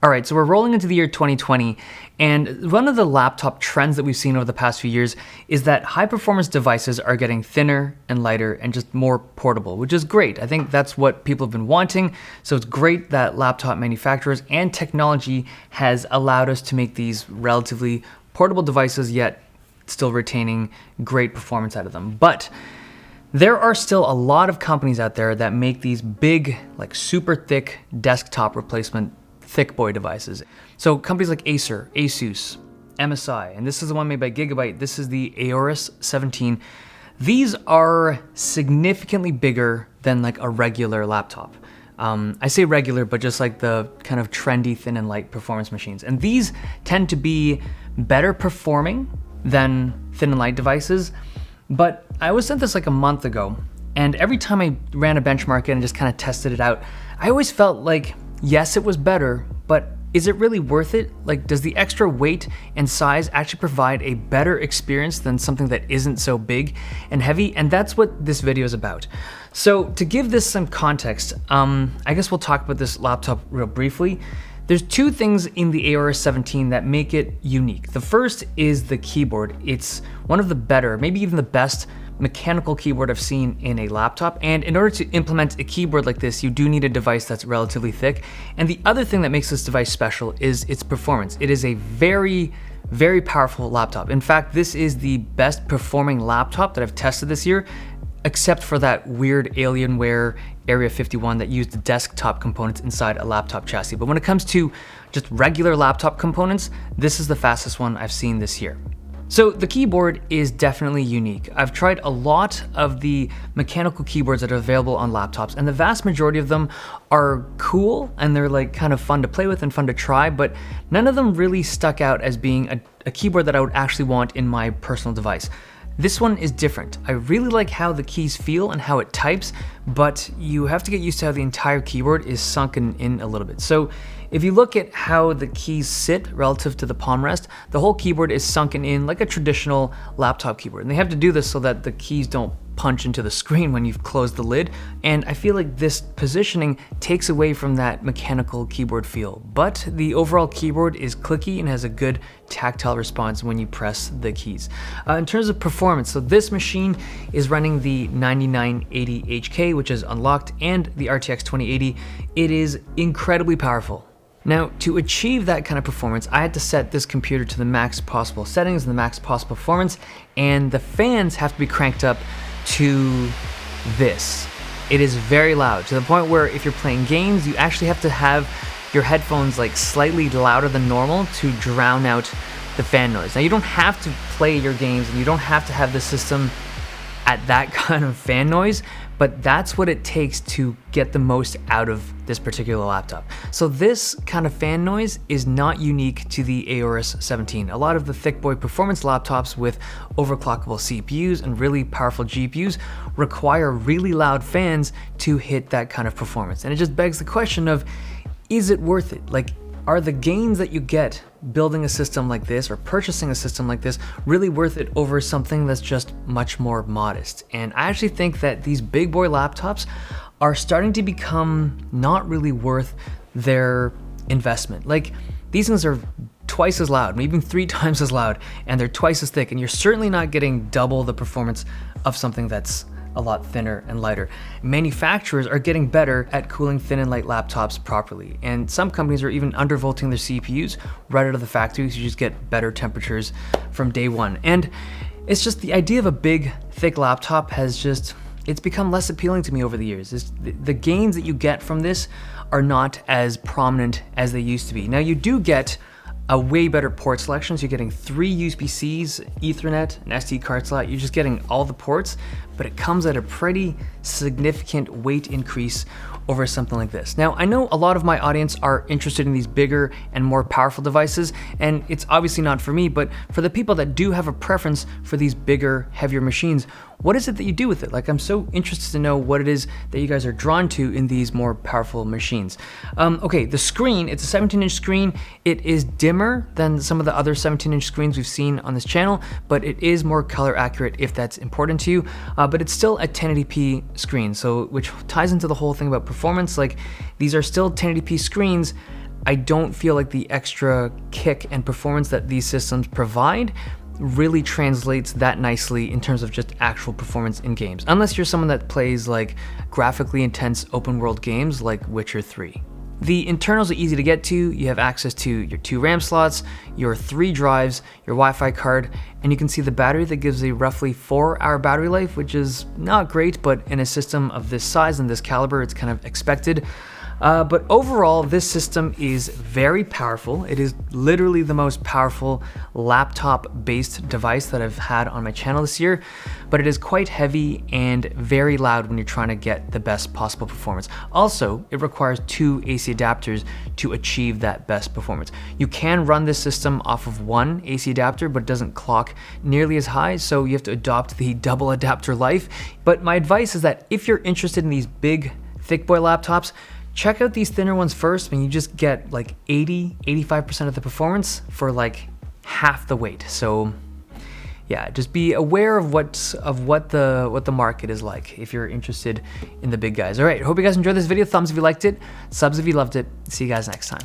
All right, so we're rolling into the year 2020, and one of the laptop trends that we've seen over the past few years is that high-performance devices are getting thinner and lighter and just more portable, which is great. I think that's what people have been wanting, so it's great that laptop manufacturers and technology has allowed us to make these relatively portable devices, yet still retaining great performance out of them. But there are still a lot of companies out there that make these big, like super thick desktop replacement thick boy devices. So companies like Acer, Asus, MSI, and this is the one made by Gigabyte. This is the Aorus 17. These are significantly bigger than like a regular laptop. I say regular, but just like the kind of trendy thin and light performance machines. And these tend to be better performing than thin and light devices. But I was sent this like a month ago, and every time I ran a benchmark and just kind of tested it out, I always felt like, yes, it was better, but is it really worth it? Like, does the extra weight and size actually provide a better experience than something that isn't so big and heavy? And that's what this video is about. So to give this some context, I guess we'll talk about this laptop real briefly. There's two things in the Aorus 17 that make it unique. The first is the keyboard. It's one of the better, maybe even the best mechanical keyboard I've seen in a laptop, and in order to implement a keyboard like this, you do need a device that's relatively thick. And the other thing that makes this device special is its performance. It is a very, very powerful laptop. In fact, this is the best performing laptop that I've tested this year, except for that weird Alienware Area 51 that used desktop components inside a laptop chassis. But when it comes to just regular laptop components, this is the fastest one I've seen this year. So the keyboard is definitely unique. I've tried a lot of the mechanical keyboards that are available on laptops, and the vast majority of them are cool and they're like kind of fun to play with and fun to try, but none of them really stuck out as being a keyboard that I would actually want in my personal device. This one is different. I really like how the keys feel and how it types, but you have to get used to how the entire keyboard is sunken in a little bit. So if you look at how the keys sit relative to the palm rest, the whole keyboard is sunken in like a traditional laptop keyboard. And they have to do this so that the keys don't punch into the screen when you've closed the lid. And I feel like this positioning takes away from that mechanical keyboard feel. But the overall keyboard is clicky and has a good tactile response when you press the keys. In terms of performance, so this machine is running the 9980HK, which is unlocked, and the RTX 2080. It is incredibly powerful. Now, to achieve that kind of performance, I had to set this computer to the max possible settings and the max possible performance, and the fans have to be cranked up to this. It is very loud, to the point where if you're playing games, you actually have to have your headphones like slightly louder than normal to drown out the fan noise. Now, you don't have to play your games and you don't have to have the system at that kind of fan noise, but that's what it takes to get the most out of this particular laptop. So this kind of fan noise is not unique to the Aorus 17. A lot of the thick boy performance laptops with overclockable CPUs and really powerful GPUs require really loud fans to hit that kind of performance. And it just begs the question of, is it worth it? Like, are the gains that you get building a system like this or purchasing a system like this really worth it over something that's just much more modest? And I actually think that these big boy laptops are starting to become not really worth their investment. Like, these things are twice as loud, maybe even 3 times as loud, and they're twice as thick, and you're certainly not getting double the performance of something that's a lot thinner and lighter. Manufacturers are getting better at cooling thin and light laptops properly, and some companies are even undervolting their CPUs right out of the factory, so you just get better temperatures from day one. And it's just the idea of a big, thick laptop it's become less appealing to me over the years. The gains that you get from this are not as prominent as they used to be. Now, you do get a way better port selection. So you're getting 3 USB-Cs, Ethernet, an SD card slot. You're just getting all the ports, but it comes at a pretty significant weight increase over something like this. Now, I know a lot of my audience are interested in these bigger and more powerful devices, and it's obviously not for me, but for the people that do have a preference for these bigger, heavier machines, what is it that you do with it? Like, I'm so interested to know what it is that you guys are drawn to in these more powerful machines. Okay, the screen, it's a 17-inch screen. It is dimmer than some of the other 17-inch screens we've seen on this channel, but it is more color accurate if that's important to you. But it's still a 1080p screen, so which ties into the whole thing about performance. Like, these are still 1080p screens I don't feel like the extra kick and performance that these systems provide really translates that nicely in terms of just actual performance in games, unless you're someone that plays like graphically intense open world games like Witcher 3. The internals are easy to get to. You have access to your 2 RAM slots, your 3 drives, your Wi-Fi card, and you can see the battery that gives a roughly 4-hour battery life, which is not great, but in a system of this size and this caliber, it's kind of expected. But overall, this system is very powerful. It is literally the most powerful laptop-based device that I've had on my channel this year, but it is quite heavy and very loud when you're trying to get the best possible performance. Also, it requires 2 AC adapters to achieve that best performance. You can run this system off of 1 AC adapter, but it doesn't clock nearly as high, so you have to adopt the double adapter life. But my advice is that if you're interested in these big, thick boy laptops, check out these thinner ones first, and you just get like 85% of the performance for like half the weight. So yeah, just be aware of what the market is like if you're interested in the big guys. All right, hope you guys enjoyed this video. Thumbs if you liked it, subs if you loved it. See you guys next time.